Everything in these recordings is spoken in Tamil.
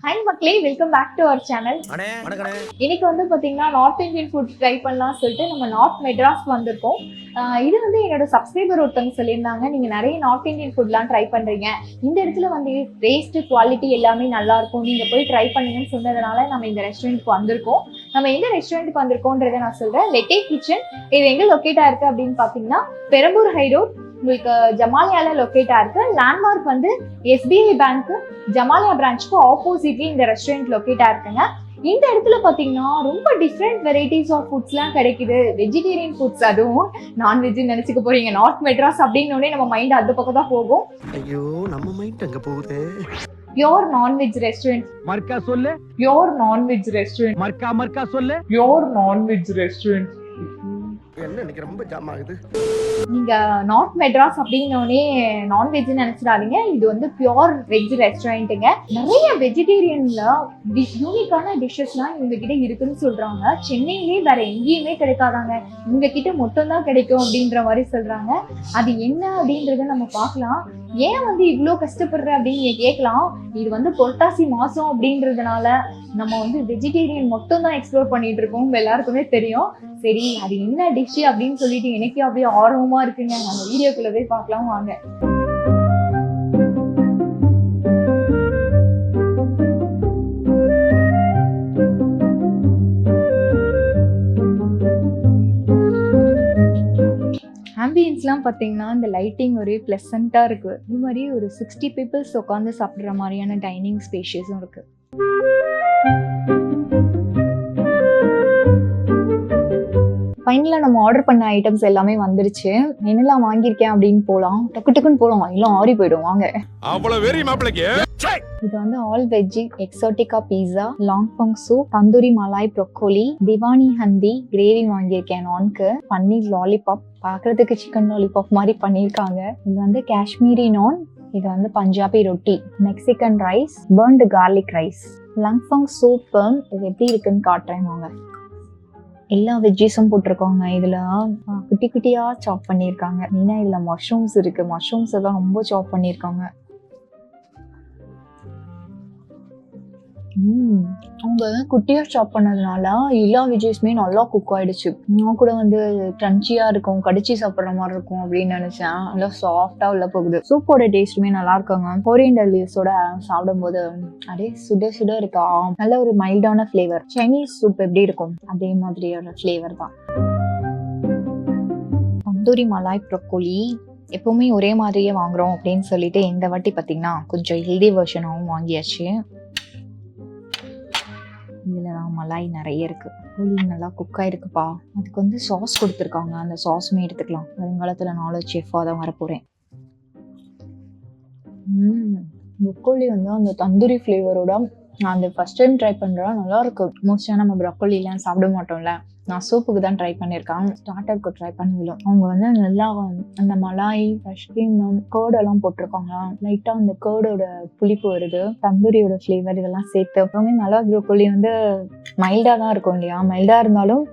ஹாய் மக்களே, welcome back to our channel. இன்னைக்கு வந்து பார்த்தீங்கன்னா நார்த் இந்தியன் ஃபுட் ட்ரை பண்ணலாம் சொல்லிட்டு நம்ம நார்த் மெட்ராஸ்க்கு வந்திருக்கோம். இது வந்து என்னோட சப்ஸ்கிரைபர் ஒருத்தவங்க சொல்லியிருந்தாங்க, நீங்கள் நிறைய நார்த் இந்தியன் ஃபுட்லாம் ட்ரை பண்ணுறீங்க, இந்த இடத்துல வந்து டேஸ்ட்டு குவாலிட்டி எல்லாமே நல்லாயிருக்கும், நீங்கள் போய் ட்ரை பண்ணுங்கன்னு சொன்னதுனால நம்ம இந்த ரெஸ்டாரண்ட்டுக்கு வந்திருக்கோம். நம்ம எந்த ரெஸ்டாரண்ட்டுக்கு வந்திருக்கோன்றதை நான் சொல்கிறேன். Latte kitchen. இது எங்கே லொக்கேட் ஆயிருக்கு அப்படின்னு பார்த்தீங்கன்னா பெரம்பூர் ஹை ரோட், உங்களுக்கு ஜமாலியால லொக்கேட் ஆயிருக்கு. லேண்ட்மார்க் வந்து SBI பேங்க் ஜமாலியா பிரான்ச்சுக்கு ஆப்போசிட்லி இந்த ரெஸ்டாரண்ட் லொக்கேட் ஆயிருக்குங்க. இந்த இடத்துல பாத்தீங்கன்னா ரொம்ப டிஃப்ரெண்ட் வெரைட்டிஸ் ஆஃப் ஃபுட்ஸ்லாம் கிடைக்குது. வெஜிடேரியன் ஃபுட்ஸ், அதுவும் நான்வெஜ் நினைச்சுக்க போறீங்க. நார்த் மெட்ராஸ் அப்படின்னோடனே நம்ம மைண்ட் அந்த பக்கம் தான் போகும். ஐயோ, நம்ம மைண்ட் அங்க போகுது. Pure non veg restaurant. மர்க்கா சொல்லு. Pure non veg restaurant. மர்க்கா சொல்லு. Pure non veg restaurant. என்ன இன்னைக்கு ரொம்ப ஜாம் ஆகுது. நீங்க நார்த் மெட்ராஸ் அப்படின்னோடனே நான்வெஜ் நினைச்சிடாதீங்க. இது வந்து பியோர் வெஜ் ரெஸ்டாரண்ட்டுங்க. நிறைய வெஜிடேரியன்ல யூனிக்கான டிஷ்ஷஸ்லாம் இவங்க கிட்ட இருக்குன்னு சொல்றாங்க. சென்னையிலே வேற எங்கேயுமே கிடைக்காதாங்க, இவங்க கிட்ட மட்டும் தான் கிடைக்கும் அப்படின்ற மாதிரி சொல்றாங்க. அது என்ன அப்படின்றத நம்ம பார்க்கலாம். ஏன் வந்து இவ்வளோ கஷ்டப்படுற அப்படின்னு நீங்க கேட்கலாம். இது வந்து புரட்டாசி மாசம் அப்படின்றதுனால நம்ம வந்து வெஜிடேரியன் மட்டும் தான் எக்ஸ்ப்ளோர் பண்ணிட்டு இருக்கோம், எல்லாருக்குமே தெரியும். சரி, அது என்ன டிஷ் அப்படின்னு சொல்லிட்டு எனக்கு அப்படியே ஆர்வமா இருக்குங்க. நம்ம வீடியோக்குள்ள போய் பார்க்கலாம் வாங்க. ஆம்பியன்ஸ்லாம் பார்த்தீங்கன்னா இந்த லைட்டிங் ஒரே ப்ளசண்ட்டாக இருக்குது. இது மாதிரி ஒரு 60 பீப்புள்ஸ் உட்காந்து சாப்பிட்ற மாதிரியான டைனிங் ஸ்பேஷியஸும் இருக்குது. ஃபைனலாக நம்ம ஆர்டர் பண்ண ஐட்டம்ஸ் எல்லாமே வந்துருச்சு. என்னெல்லாம் வாங்கியிருக்கேன் அப்படின்னு போகலாம். டக்கு டக்குன்னு போகலாம், எல்லாம் ஆறி போயிடும். வாங்க. இது வந்து all veggie exotica pizza, lung fung soup, tandoori malai broccoli, diwani handi gravy வாங்கியிருக்கேன் நான்க்கு, பன்னீர் லாலிபாப், பார்க்குறதுக்கு சிக்கன் லாலிபாப் மாதிரி பண்ணியிருக்காங்க. இது வந்து காஷ்மீரி நான், இது வந்து Punjabi roti, Mexican rice, burnt garlic rice, lung fung soup. இது எப்படி இருக்குன்னு காட்டுறேன் வாங்க. எல்லா வெஜ்ஜீஸும் போட்டிருக்காங்க. இதுல குட்டி குட்டியா சாப் பண்ணியிருக்காங்க. மெயினா இதுல மஷ்ரூம்ஸ் இருக்கு. மஷ்ரூம்ஸ் எல்லாம் ரொம்ப சாப் பண்ணியிருக்காங்க. அவங்க குட்டியா சாப் பண்ணதுனால எல்லா வெஜ்ஜீஸுமே நல்லா குக் ஆயிடுச்சு. நான் கூட வந்து கிரன்ச்சியா இருக்கும், கடிச்சு சாப்பிட்ற மாதிரி இருக்கும் அப்படின்னு நினைச்சேன். நல்லா சாஃப்டா உள்ள போகுது. சூப்போட டேஸ்ட்டுமே நல்லா இருக்காங்க. கொரியண்டர் லீவ்ஸோட சாப்பிடும் போது அப்படியே சுட சுட இருக்கா. நல்ல ஒரு மைல்டான ஃபிளேவர். சைனீஸ் சூப் எப்படி இருக்கும் அதே மாதிரியான ஃபிளேவர் தான். தந்தூரி மலாய் ப்ரொக்கோலி எப்பவுமே ஒரே மாதிரியே வாங்குறோம் அப்படின்னு சொல்லிட்டு இந்த வாட்டி பார்த்தீங்கன்னா கொஞ்சம் ஹெல்தி வெர்ஷனாகவும் வாங்கியாச்சு. இதில் மலாய் நிறைய இருக்கு. கோழி நல்லா குக் ஆயிருக்குப்பா. அதுக்கு வந்து சாஸ் கொடுத்துருக்காங்க, அந்த சாஸுமே எடுத்துக்கலாம். வருங்காலத்தில் நானும் செஃப்பாக தான் வரப்போகிறேன். ப்ரொக்கோலி வந்து அந்த தந்தூரி ஃப்ளேவரோட நான் அந்த ஃபர்ஸ்ட் டைம் ட்ரை பண்ணுறேன். நல்லா இருக்கு. மோஸ்ட்டாக நம்ம ப்ரொக்கோலிலாம் சாப்பிட மாட்டோம்ல, நான் சூப்புக்கு தான் ட்ரை பண்ணியிருக்கேன். ஸ்டார்டருக்கு ட்ரை பண்ணதில்லை. அவங்க வந்து நல்லா அந்த மலாய், ஃப்ரெஷ் க்ரீம், கேர்டெல்லாம் போட்டிருக்காங்க. லைட்டாக அந்த கேர்டோட புளிப்பு வருது, தந்தூரியோட ஃப்ளேவர் இதெல்லாம் சேர்த்து. எப்பவுமே மலாய் ப்ரொக்கோலி வந்து மைல்டாக தான் இருக்கும் இல்லையா? மைல்டாக இருந்தாலும்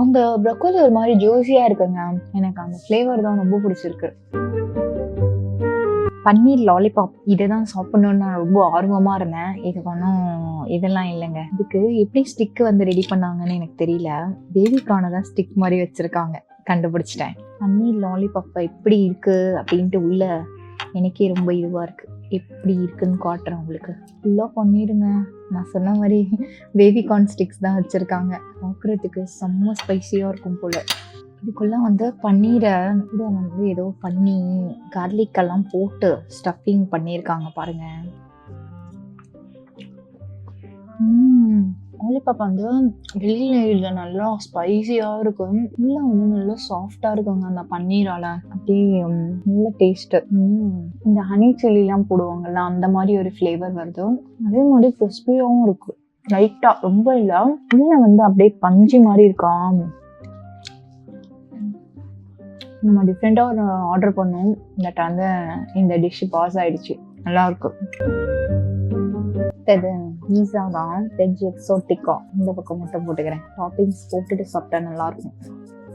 அந்த ப்ரொக்கோலி ஒரு மாதிரி ஜூஸியாக இருக்குங்க. எனக்கு அந்த ஃப்ளேவர் தான் ரொம்ப பிடிச்சிருக்கு. பன்னீர் லாலிபாப் இதுதான் சாப்பிடணும்னு நான் ரொம்ப ஆர்வமாக இருந்தேன். இது ஒன்றும் இதெல்லாம் இல்லைங்க. இதுக்கு எப்படி ஸ்டிக்கு வந்து ரெடி பண்ணாங்கன்னு எனக்கு தெரியல. பேபிக்கான தான் ஸ்டிக் மாதிரி வச்சுருக்காங்க, கண்டுபிடிச்சிட்டேன். பன்னீர் லாலிபாப் எப்படி இருக்குது அப்படின்ட்டு உள்ள எனக்கே ரொம்ப இதுவாக இருக்குது. எப்படி இருக்குன்னு காட்டுறேன் உங்களுக்கு. ஃபுல்லாக பண்ணிடுங்க. நான் சொன்ன மாதிரி பேபிகார்ன் ஸ்டிக்ஸ் தான் வச்சுருக்காங்க. பார்க்குறதுக்கு செம்ம ஸ்பைசியாக இருக்கும் போல். இதுக்குள்ள வந்து பன்னீரை கூட வந்து ஏதோ பண்ணி கார்லிக்கெல்லாம் போட்டு ஸ்டஃபிங் பண்ணியிருக்காங்க பாருங்க. லாலிபாப் வந்து வெளியில நல்லா ஸ்பைசியாக இருக்கும், உள்ள வந்து நல்லா சாஃப்டாக இருக்குங்க அந்த பன்னீரால. அப்படியே நல்ல டேஸ்ட்டு. இந்த ஹனி சில்லிலாம் போடுவாங்கல்ல, அந்த மாதிரி ஒரு ஃப்ளேவர் வருது. அதே மாதிரி கிறிஸ்பியாகவும் இருக்கு. லைட்டாக, ரொம்ப இல்லை. உள்ள வந்து அப்படியே பஞ்சு மாதிரி இருக்கா. நம்ம டிஃப்ரெண்டாக ஒரு ஆர்டர் பண்ணோம், பட் வந்து இந்த டிஷ் பாஸ் ஆயிடுச்சு. நல்லாயிருக்கு. இது பீஸா தான், வெஜ் எக்ஸோட்டிக்கா. இந்த பக்கம் மட்டும் போட்டுக்கிறேன். டாப்பிங்ஸ் போட்டுட்டு சாப்பிட்டா நல்லாயிருக்கும்.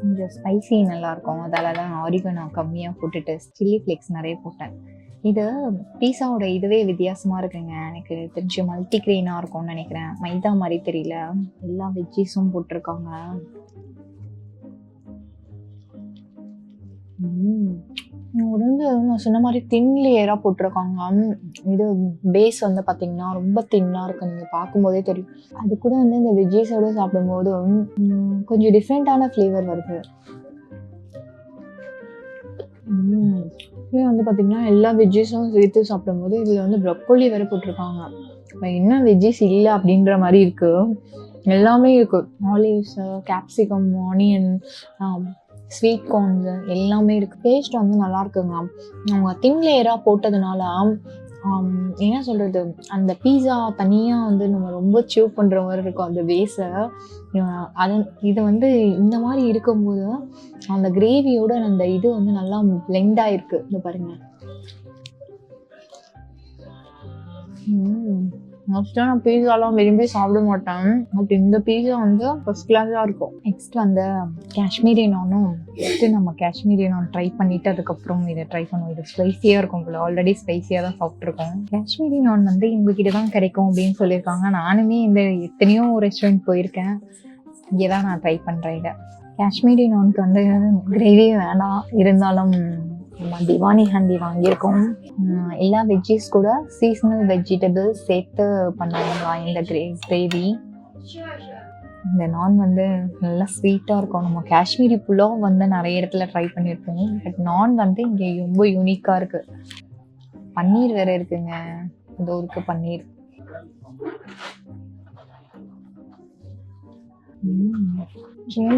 கொஞ்சம் ஸ்பைசி நல்லாயிருக்கும். அதால தான் ஆரிகனோ கம்மியாக போட்டுட்டு சில்லி ஃப்ளேக்ஸ் நிறைய போட்டேன். இது பீஸாவோட இதுவே வித்தியாசமா இருக்குங்க. எனக்கு தெரிஞ்சு மல்டி கிரெயினா இருக்கும்னு நினைக்கிறேன். மைதா மாதிரி தெரியல. எல்லா வெஜ்ஜீஸும் போட்டிருக்காங்க. இது வந்து நான் சொன்ன மாதிரி தின் லேயரா போட்டிருக்காங்க. இது பேஸ் வந்து பாத்தீங்கன்னா ரொம்ப தின்னா இருக்கு. நீங்க பார்க்கும்போதே தெரியும். அது கூட வந்து இந்த வெஜ்ஜீஸோட சாப்பிடும்போது கொஞ்சம் டிஃப்ரெண்டான ஃப்ளேவர் வருது. இதுல வந்து பாத்தீங்கன்னா எல்லா வெஜ்ஜீஸும் சேர்த்து சாப்பிடும்போது இதுல வந்து ப்ரொக்கோலி வேற போட்டிருக்காங்க. என்ன வெஜ்ஜீஸ் இல்லை அப்படின்ற மாதிரி இருக்கு. எல்லாமே இருக்கு. Olives, capsicum, onion, sweet corns எல்லாமே இருக்கு. டேஸ்ட் வந்து நல்லா இருக்குங்க. அவங்க தின் லேயரா போட்டதுனால என்ன சொல்றது, அந்த பீஸா தனியா வந்து நம்ம ரொம்ப சீவ் பண்ற மாதிரி இருக்கும் அந்த பேஸை. அது இது வந்து இந்த மாதிரி இருக்கும்போது அந்த கிரேவியோட அந்த இது வந்து நல்லா பிளெண்ட் ஆயிருக்கு. இது பாருங்க. மோஸ்ட்டாக நான் பீஸாலாம் விரும்பி சாப்பிட மாட்டேன். பட் இந்த பீஸா வந்து ஃபர்ஸ்ட் கிளாஸாக இருக்கும். நெக்ஸ்ட் வந்து காஷ்மீரி நானும் நம்ம காஷ்மீரி நான் ட்ரை பண்ணிவிட்டு அதுக்கப்புறம் இதை ட்ரை பண்ணுவோம். இது ஸ்பைஸியாக இருக்கும் போல. ஆல்ரெடி ஸ்பைஸியாக தான் சாப்பிட்ருக்கோம். காஷ்மீரி நான் வந்து எங்ககிட்ட தான் கிடைக்கும் அப்படின்னு சொல்லியிருக்காங்க. நானுமே இந்த எத்தனையோ ரெஸ்டாரண்ட் போயிருக்கேன். இங்கே தான் நான் ட்ரை பண்ணுறேன். இதை காஷ்மீரி நானுக்கு வந்து கிரேவி வேணாம், இருந்தாலும் நம்ம திவானி ஹண்டி வாங்கியிருக்கோம். எல்லா வெஜ்ஜீஸ் கூட சீசனல் வெஜிடபிள்ஸ் சேர்த்து பண்ணுவாங்க இந்த கிரேவி. இந்த நான் வந்து நல்லா ஸ்வீட்டாக இருக்கும். நம்ம காஷ்மீரி புலாவ் வந்து நிறைய இடத்துல ட்ரை பண்ணியிருக்கோம். பட் நான் வந்து இங்கே ரொம்ப யூனிக்காக இருக்குது. பன்னீர் வேறு இருக்குங்க. இதோ இருக்குது பன்னீர்.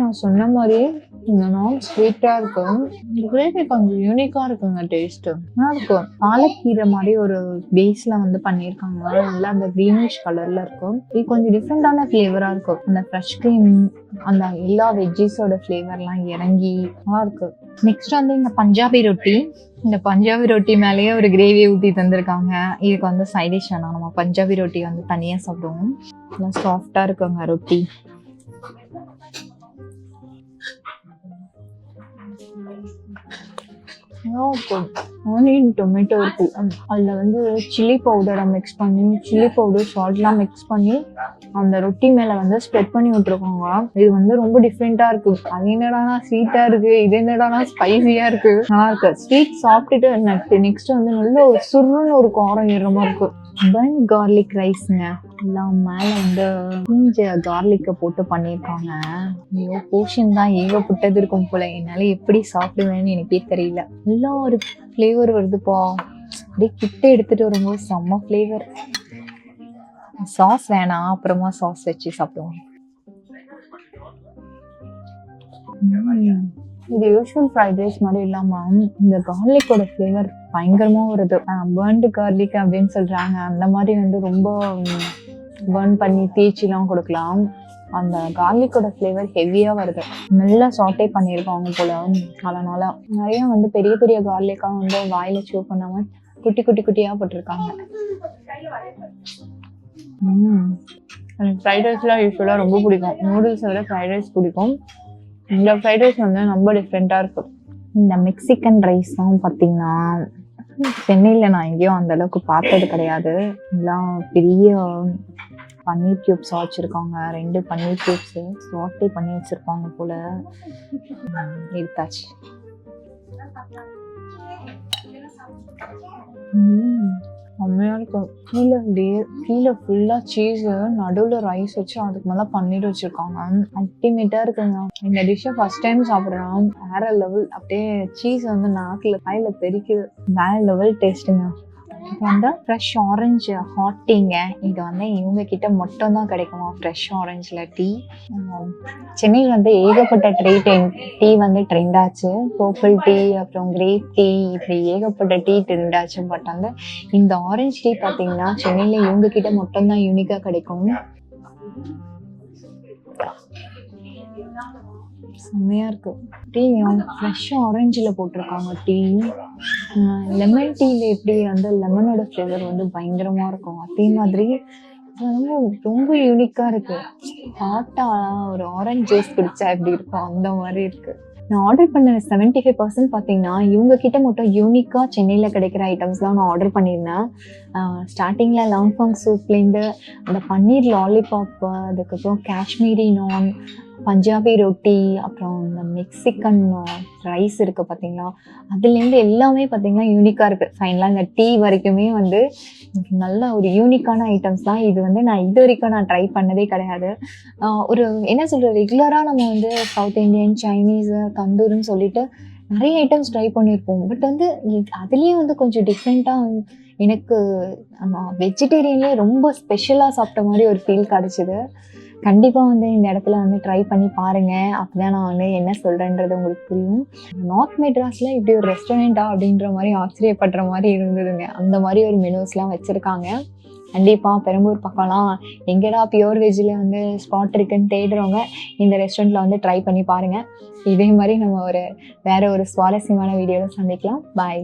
நான் சொன்ன மாதிரி இந்த நான் ஸ்வீட்டாக இருக்கும். இந்த கிரேவி கொஞ்சம் யூனிக்காக இருக்குங்க. டேஸ்ட்டு நல்லா இருக்கும். பாலக்கீரை மாதிரி ஒரு பேஸில் வந்து பண்ணியிருக்காங்க. நல்லா அந்த க்ரீனிஷ் கலரில் இருக்கும். இது கொஞ்சம் டிஃப்ரெண்டான ஃப்ளேவராக இருக்கும். அந்த ஃப்ரெஷ் க்ரீம், அந்த எல்லா வெஜ்ஜீஸோட ஃப்ளேவர்லாம் இறங்கி நல்லா இருக்கு. நெக்ஸ்ட் வந்து இந்த பஞ்சாபி ரொட்டி. இந்த பஞ்சாபி ரொட்டி மேலேயே ஒரு கிரேவி ஊற்றி தந்திருக்காங்க. இதுக்கு வந்து சைடிஷ் வேணாம். நம்ம பஞ்சாபி ரொட்டி வந்து தனியாக சாப்பிடுவோம். நல்லா சாஃப்டாக இருக்குங்க ரொட்டி. ஆனியன் டொமேட்டோ இருக்கு. அதில் வந்து சில்லி பவுடரை மிக்ஸ் பண்ணி, சில்லி பவுடர் சால்ட்லாம் மிக்ஸ் பண்ணி அந்த ரொட்டி மேலே வந்து ஸ்ப்ரெட் பண்ணி விட்டுருக்காங்க. இது வந்து ரொம்ப டிஃப்ரெண்ட்டாக இருக்கு. அது என்னடானா ஸ்வீட்டாக இருக்கு, இது என்னடானா ஸ்பைசியாக இருக்கு. நல்லா இருக்கு. ஸ்வீட் சாப்பிட்டுட்டு நெக்ஸ்ட் வந்து நல்ல ஒரு சுருன்னு ஒரு காரம் ஏறுற மாதிரி இருக்கு. பன் கார்லிக் ரைஸ்ங்க. எல்லாம் மேலே வந்து கொஞ்சம் கார்லிக்கை போட்டு பண்ணியிருக்காங்க. ஐயோ, போர்ஷன் தான் ஏகப்பட்டது இருக்கும் போல. என்னால் எப்படி சாப்பிடுவேன்னு எனக்கே தெரியல. நல்லா ஒரு ஃப்ளேவர் வருதுப்பா. அப்படியே கிட்ட எடுத்துட்டு வரும்போது செம்ம ஃப்ளேவர். சாஸ் வேணாம், அப்புறமா சாஸ் வச்சு சாப்பிடுவோம். இது யூஸ்வல் ஃப்ரைட் ரைஸ் மாதிரி இல்லாம இந்த கார்லிக்கோட ஃப்ளேவர் பயங்கரமா வருது. பர்ன்டு கார்லிக் அப்படின்னு சொல்றாங்க. அந்த மாதிரி வந்து ரொம்ப பர்ன் பண்ணி தேய்ச்சிலாம் கொடுக்கலாம். அந்த கார்லிக்கோட ஃப்ளேவர் ஹெவியா வருது. நல்லா சாட்டே பண்ணியிருக்காங்க போல. அதனால நிறைய வந்து பெரிய பெரிய கார்லிக்கா வந்து வாயில சூ பண்ணாம குட்டி குட்டி குட்டியா போட்டிருக்காங்க. எனக்கு ஃப்ரைட் ரைஸ்லாம் யூஸ்வலாக ரொம்ப பிடிக்கும். நூடுல்ஸை விட ஃப்ரைட் ரைஸ் பிடிக்கும். இந்த ஃப்ரைட் ரைஸ் வந்து ரொம்ப டிஃப்ரெண்ட்டாக இருக்கும். இந்த மெக்சிகன் ரைஸ் தான் பார்த்தீங்கன்னா சென்னையில் நான் எங்கேயும் அந்த அளவுக்கு பார்த்தது கிடையாது. எல்லாம் பெரிய பன்னீர் க்யூப்ஸாக வச்சுருக்காங்க. 2 பன்னீர் க்யூப்ஸு சாட்டே பண்ணி வச்சுருப்பாங்க போல். எடுத்தாச்சு. செம்மையாக இருக்கும். கீழே ஃபுல்லாக சீஸு, நடுவில் ரைஸ் வச்சு அதுக்கு மேலே பன்னீர் வச்சுருக்காங்க. அல்டிமேட்டாக இருக்குங்க. இந்த டிஷ்ஷை ஃபர்ஸ்ட் டைம் சாப்பிட்றோம். வேற லெவல். அப்படியே சீஸ் வந்து நாக்கில் காயில் பெருக்குது. வேற லெவல் டேஸ்ட்டுங்க. இது வந்து ஃப்ரெஷ் ஆரஞ்சு ஹாட் டீங்க. இது வந்து இவங்க கிட்ட மட்டும் தான் கிடைக்குமா ஃப்ரெஷ் ஆரஞ்சில் டீ. சென்னையில் வந்து ஏகப்பட்ட டீ வந்து ட்ரெண்ட் ஆச்சு. பர்பிள் டீ, அப்புறம் கிரேப் டீ, இப்படி ஏகப்பட்ட டீ ட்ரெண்ட் ஆச்சு. பட் வந்து இந்த ஆரஞ்சு டீ பார்த்தீங்கன்னா சென்னையில் இவங்க கிட்ட மட்டும் தான் யூனிக்காக கிடைக்கும். செம்மையாக இருக்கும். டீ ஃப்ரெஷ் ஆரஞ்சில் போட்டிருக்காங்க டீ. லெமன் டீயில் எப்படி வந்து லெமனோட ஃப்ளேவர் வந்து பயங்கரமாக இருக்கும். அதே மாதிரி ரொம்ப யூனிக்காக இருக்குது. ஹாட்டாக ஒரு ஆரஞ்ச் ஜூஸ் குடிச்சா எப்படி இருக்கும் அந்த மாதிரி இருக்குது. நான் ஆர்டர் பண்ண 75% பார்த்தீங்கன்னா இவங்க கிட்ட மட்டும் யூனிக்காக சென்னையில் கிடைக்கிற ஐட்டம்ஸ் தான் நான் ஆர்டர் பண்ணியிருந்தேன். ஸ்டார்டிங்கில் லாங்ஃபாங் சூப்லேருந்து அந்த பன்னீர் லாலிபாப்பு, அதுக்கப்புறம் காஷ்மீரி நான், பஞ்சாபி ரொட்டி, அப்புறம் இந்த மெக்சிகன் ரைஸ் இருக்குது பார்த்தீங்களா, அதுலேருந்து எல்லாமே பார்த்தீங்கன்னா யூனிக்காக இருக்குது. ஃபைனலாக இந்த டீ வரைக்குமே வந்து நல்ல ஒரு யூனிக்கான ஐட்டம்ஸ் தான். இது வந்து நான் இது வரைக்கும் நான் ட்ரை பண்ணதே கிடையாது. ஒரு என்ன சொல்கிறது, ரெகுலராக நம்ம வந்து சவுத் இண்டியன், சைனீஸு, தந்தூர்னு சொல்லிட்டு நிறைய ஐட்டம்ஸ் ட்ரை பண்ணியிருப்போம். பட் வந்து அதுலேயும் வந்து கொஞ்சம் டிஃப்ரெண்ட்டாக எனக்கு வெஜிடேரியன்லேயே ரொம்ப ஸ்பெஷலாக சாப்பிட்ட மாதிரி ஒரு ஃபீல் கிடச்சிது. கண்டிப்பாக வந்து இந்த இடத்துல வந்து ட்ரை பண்ணி பாருங்கள். அப்போ தான் நான் வந்து என்ன சொல்கிறேன்றது உங்களுக்கு புரியும். நார்த் மெட்ராஸில் இப்படி ஒரு ரெஸ்டாரண்ட்டா அப்படின்ற மாதிரி ஆச்சரியப்படுற மாதிரி இருந்ததுங்க. அந்த மாதிரி ஒரு மெனூஸ்லாம் வச்சுருக்காங்க. கண்டிப்பாக பெரம்பூர் பக்கம்லாம் எங்கேடா பியூர் வெஜ்ஜில் வந்து ஸ்பாட் இருக்குன்னு தேடுறவங்க இந்த ரெஸ்டாரண்ட்டில் வந்து ட்ரை பண்ணி பாருங்கள். இதே மாதிரி நம்ம வேறு ஒரு சுவாரஸ்யமான வீடியோவில் சந்திக்கலாம். பாய்.